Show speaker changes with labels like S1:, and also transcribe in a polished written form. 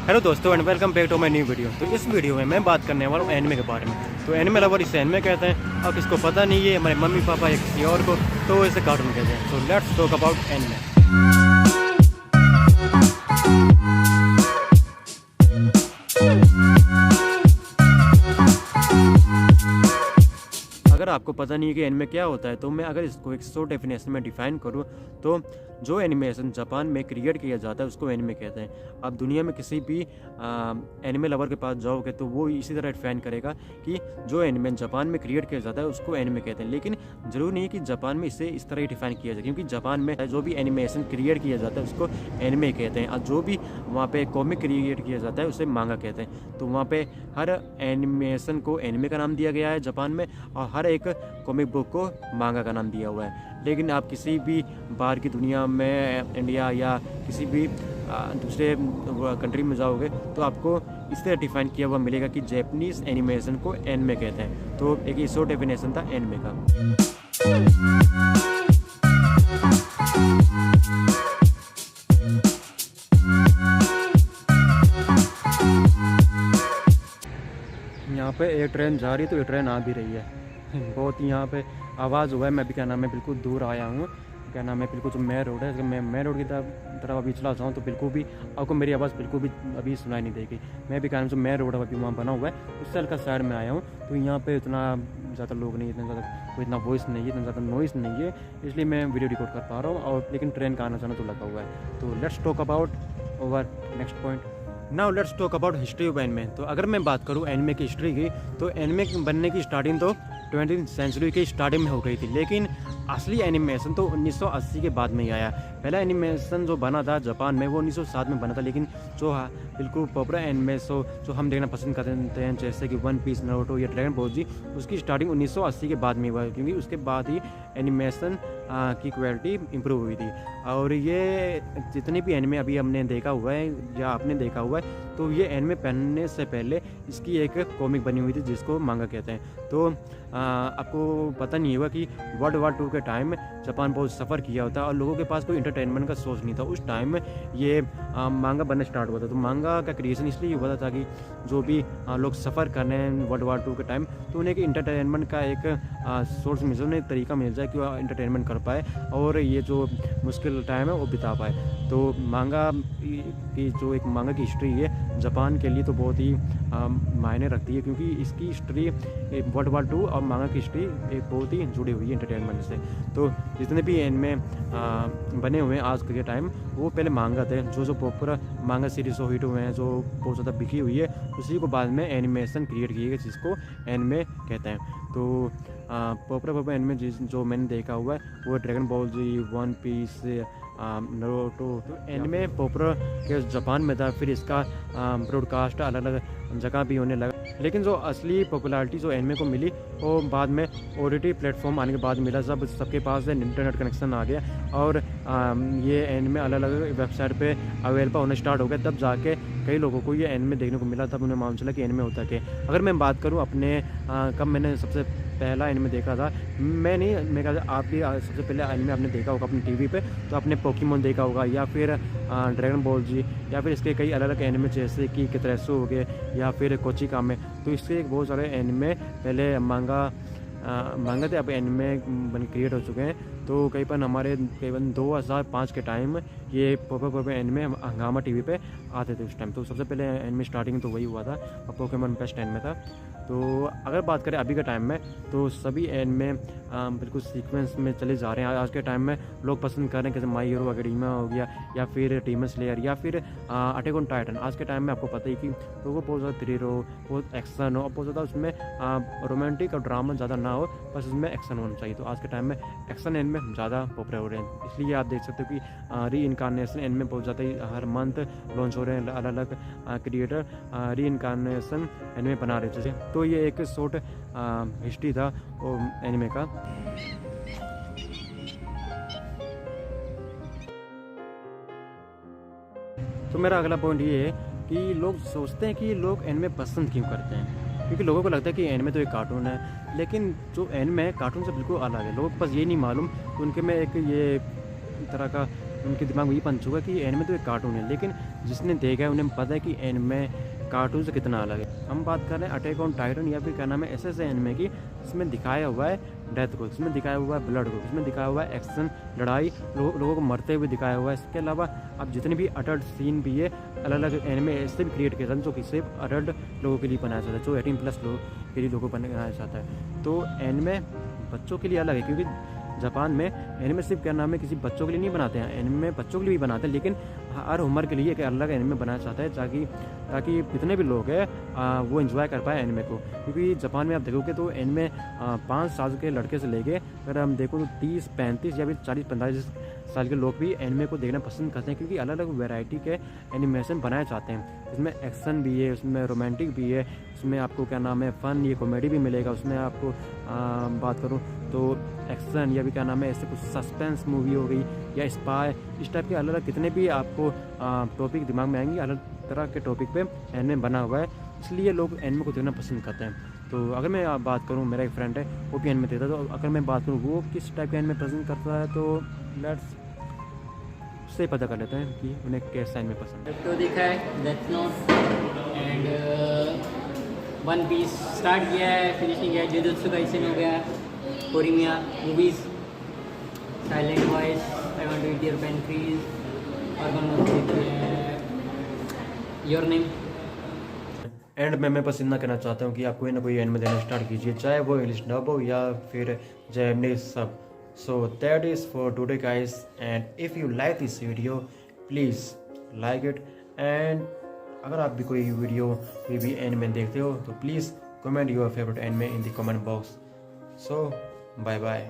S1: Hello दोस्तों and welcome back to my new video. तो इस वीडियो में मैं बात करने वाला हूँ एनिमे के बारे में। तो एनिमे लवर इसे एनिमे कहते हैं और किसको पता नहीं है, हमारे मम्मी पापा या किसी और को, तो इसे कार्टून कहते हैं। तो लेट्स टॉक अबाउट एनिमे। अगर आपको पता नहीं है कि एनिमे क्या होता है, तो मैं अगर इसको एक शॉर्ट डेफिनेशन में डिफाइन करूँ तो जो एनिमेशन जापान में क्रिएट किया जाता है उसको एनिमे कहते हैं। आप दुनिया में किसी भी एनिमे लवर के पास जाओगे तो वो इसी तरह डिफाइन करेगा कि जो एनिमे जापान में क्रिएट किया जाता है उसको एनिमे कहते हैं। लेकिन ज़रूरी नहीं कि जापान में इसे इस तरह ही डिफाइन किया जाए, क्योंकि जापान में जो भी एनिमेशन क्रिएट किया जाता है उसको एनिमे कहते हैं और जो भी वहाँ पे कॉमिक क्रिएट किया जाता है उसे मांगा कहते हैं। तो वहाँ पे हर एनिमेशन को एनिमे का नाम दिया गया है जापान में, और हर एक कॉमिक बुक को मांगा का नाम दिया हुआ है। लेकिन आप किसी भी बाहर की दुनिया में, इंडिया या किसी भी दूसरे कंट्री में जाओगे तो आपको इस तरह डिफाइन किया हुआ मिलेगा कि जैपनीज़ एनिमेशन को एनिमे कहते हैं। तो एक ये शॉर्ट डेफिनेशन था एनिमे का। यहाँ पे एक ट्रेन जा रही है तो ये ट्रेन आ भी रही है। बहुत ही यहाँ पे आवाज़ हुआ है। मैं भी क्या नाम है बिल्कुल दूर आया हूँ, क्या नाम है बिल्कुल जो मेन रोड है, अगर मैं मेन रोड की तरफ अभी चला जाऊँ तो बिल्कुल भी आपको मेरी आवाज़ बिल्कुल भी अभी सुनाई नहीं देगी। मैं भी क्या नाम जो मेन रोड अभी वहाँ बना हुआ है उससे हल्का साइड में आया हूँ, तो यहाँ पे इतना ज़्यादा लोग नहीं, इतना ज़्यादा कोई इतना वॉइस नहीं है, इतना ज़्यादा नॉइस नहीं है, इसलिए मैं वीडियो रिकॉर्ड कर पा रहा हूँ। और लेकिन ट्रेन का आना जाना तो लगा हुआ है। तो let's talk about over next point. Now let's talk about history of anime. तो अगर मैं बात करूँ एनिमे की हिस्ट्री की, तो एनिमे बनने की स्टार्टिंग तो 20th सेंचुरी की स्टार्टिंग में हो गई थी, लेकिन असली एनिमेशन तो 1980 के बाद में ही आया। पहला एनिमेशन जो बना था जापान में वो 1907 में बना था, लेकिन जो बिल्कुल पॉपुलर एनिमे जो हम देखना पसंद करते हैं जैसे कि वन पीस, नारुतो या ड्रैगन बॉल जी, उसकी स्टार्टिंग 1980 के बाद में हुआ, क्योंकि उसके बाद ही एनिमेशन की क्वालिटी इम्प्रूव हुई थी। और ये जितने भी एनिमे अभी हमने देखा हुआ है या आपने देखा हुआ है, तो ये एनिमे पहनने से पहले इसकी एक कॉमिक बनी हुई थी जिसको मांगा कहते हैं। तो आपको पता नहीं होगा कि वर्ल्ड वार 2 के टाइम जापान बहुत सफ़र किया होता है और लोगों के पास कोई इंटरटेनमेंट का सोर्स नहीं था। उस टाइम ये मांगा बनना स्टार्ट हुआ था। तो मांगा का क्रिएशन इसलिए हुआ था कि जो भी लोग सफ़र कर रहे हैं वर्ल्ड वार 2 के टाइम, तो उन्हें इंटरटेनमेंट का एक सोर्स मिल जाए, उन्हें एक तरीका मिल जाए कि वो इंटरटेनमेंट कर पाए और ये जो मुश्किल टाइम है वो बिता पाए। तो मांगा की जो एक मांगा की हिस्ट्री है जापान के लिए तो बहुत ही मायने रखती है, क्योंकि इसकी हिस्ट्री वर्ल्ड वार 2 और मांगा की हिस्ट्री एक बहुत ही जुड़ी हुई है इंटरटेनमेंट से। तो जितने भी एनिमे बने हुए हैं आज के टाइम, वो पहले मांगा थे। जो पॉपुलर मांगा सीरीज हिट हुए हैं, जो बहुत ज़्यादा बिकी हुई है, उसी को बाद में एनिमेशन क्रिएट किए गए जिसको एनिमे कहते हैं। तो पॉपुलर एनिमे जो मैंने देखा हुआ है वो ड्रैगन बॉल जी, वन पीस, नारुतो। तो एनिमे पॉपुलर के जापान में था, फिर इसका ब्रॉडकास्ट अलग अलग जगह भी होने लगा। लेकिन जो असली पॉपुलैरिटी जो एनिमे को मिली वो बाद में OTT प्लेटफॉर्म आने के बाद मिला। सबके पास इंटरनेट कनेक्शन आ गया और ये एनिमे अलग अलग वेबसाइट पे अवेलेबल होना स्टार्ट हो गया। तब जाके कई लोगों को ये एनिमे देखने को मिला, तब उन्हें मालूम चला कि एनिमे होता क्या। अगर मैं बात करूँ अपने कब मैंने सबसे पहला एनिमे देखा था, मैं नहीं, मैं कहता आप भी सबसे पहले एनिमे आपने देखा होगा अपनी टीवी पे, तो आपने पोकेमोन देखा होगा या फिर ड्रैगन बॉल जी, या फिर इसके कई अलग अलग एनिमे जैसे कि कितरेसु हो गए या फिर कोचिकामे। तो इसके बहुत सारे एनिमे पहले मांगा थे, अब एनिमे बन क्रिएट हो चुके हैं। तो करीबन हमारे 2005 के टाइम ये पॉपुलर एनिमे हंगामा टीवी पे आते थे उस टाइम। तो सबसे पहले एनिमे स्टार्टिंग तो वही हुआ था और पोकेमोन बेस्ट एनिमे था। तो अगर बात करें अभी के टाइम में, तो सभी एनिमे बिल्कुल सीक्वेंस में चले जा रहे हैं। आज के टाइम में लोग पसंद कर रहे हैं, जैसे माई हीरो एकेडेमिया हो गया या फिर डीमन स्लेयर या फिर अटैक ऑन टाइटन। आज के टाइम में आपको पता ही कि लोगों को बहुत ज़्यादा थ्रिल हो, बहुत एक्शन हो और बहुत ज़्यादा उसमें रोमांटिक और ड्रामा ज़्यादा ना हो, बस उसमें एक्शन होना चाहिए। तो आज के टाइम में एक्शन एनिमे ज़्यादा पॉपुलर हो रहे हैं। इसलिए आप देख सकते हो कि री इनकारनेशन एनिमे बहुत ज़्यादा ही हर मंथ लॉन्च हो रहे हैं। अलग अलग क्रिएटर री इनकारनेशन एनिमे बना रहे थे। तो ये एक शॉर्ट हिस्ट्री था एनिमे का। तो मेरा अगला पॉइंट ये है कि लोग सोचते हैं कि लोग एनिमे पसंद क्यों करते हैं, क्योंकि लोगों को लगता है कि एनिमे तो एक कार्टून है, लेकिन जो एनिमे है कार्टून से बिल्कुल अलग है। लोगों को बस ये नहीं मालूम कि उनके में एक ये तरह का उनके दिमाग में ये बन चुका है कि एनिमे तो एक कार्टून है, लेकिन जिसने देखा है उन्हें पता है कि एनिमे कार्टून से कितना अलग है। हम बात कर रहे हैं अटैक ऑन टाइटन या फिर क्या नाम है ऐसे ऐसे एनिमे की इसमें दिखाया हुआ है डेथ को, इसमें दिखाया हुआ है ब्लड को, इसमें दिखाया हुआ है एक्शन, लड़ाई, लोगों को मरते हुए दिखाया हुआ है। इसके अलावा अब जितने भी अडल्ट सीन भी है अलग अलग एनिमे ऐसे भी क्रिएट किया जाता है जो कि सिर्फ अडल्ट लोगों के लिए बनाया जाता है, जो 18+ लोगों के लिए लोगों को बनाया जाता है। तो एनिमे बच्चों के लिए अलग है, क्योंकि जापान में एनिमे सिर्फ क्या नाम है किसी बच्चों के लिए नहीं बनाते हैं, एनिमे बच्चों के लिए भी बनाते हैं, लेकिन हर उम्र के लिए एक अलग एनिमे बनाना चाहता है ताकि जितने भी लोग हैं वो एंजॉय कर पाए एनिमे को। क्योंकि जापान में आप देखोगे तो एनिमे 5 साल के लड़के से लेके अगर हम देखो तो 30-35 या फिर 40-45 साल के लोग भी एनिमे को देखना पसंद करते हैं, क्योंकि अलग अलग वैरायटी के एनिमेशन बनाए जाते हैं। इसमें एक्शन भी है, उसमें रोमांटिक भी है, उसमें आपको क्या नाम है फन, ये कॉमेडी भी मिलेगा उसमें। आपको बात करूँ तो एक्शन या भी क्या नाम है ऐसे कुछ सस्पेंस मूवी हो गई या स्पाई, इस टाइप के अलग अलग कितने भी आपको टॉपिक दिमाग में आएंगे, अलग तरह के टॉपिक पे एनिमे बना हुआ है, इसलिए लोग एनिमे को देखना पसंद करते हैं। तो अगर मैं बात करूँ, मेरा एक फ्रेंड है वो भी एनिमे देखता है, तो अगर मैं बात करूँ वो किस टाइप के एनिमे पसंद करता है तो लेट्स उससे पता कर लेते हैं कि उन्हें कैसा एनिमे पसंद है।
S2: तो देखा है Death Note and One Piece start किया है, फिनिश नहीं किया है, जुजुत्सु काइसेन हो गया, कोरिमिया movies, silent voice, I want to eat your pantries और योर नेम।
S1: एंड में मैं बस इतना कहना चाहता हूँ कि आप कोई ना कोई एनिमे देना स्टार्ट कीजिए, चाहे वो इंग्लिश डब हो या फिर जैपनीज सब। So that is for today guys, and if you like this video please like it, and अगर आप भी कोई वीडियो कोई भी एनिमे देखते हो तो please comment your favourite anime in the comment box. So bye bye.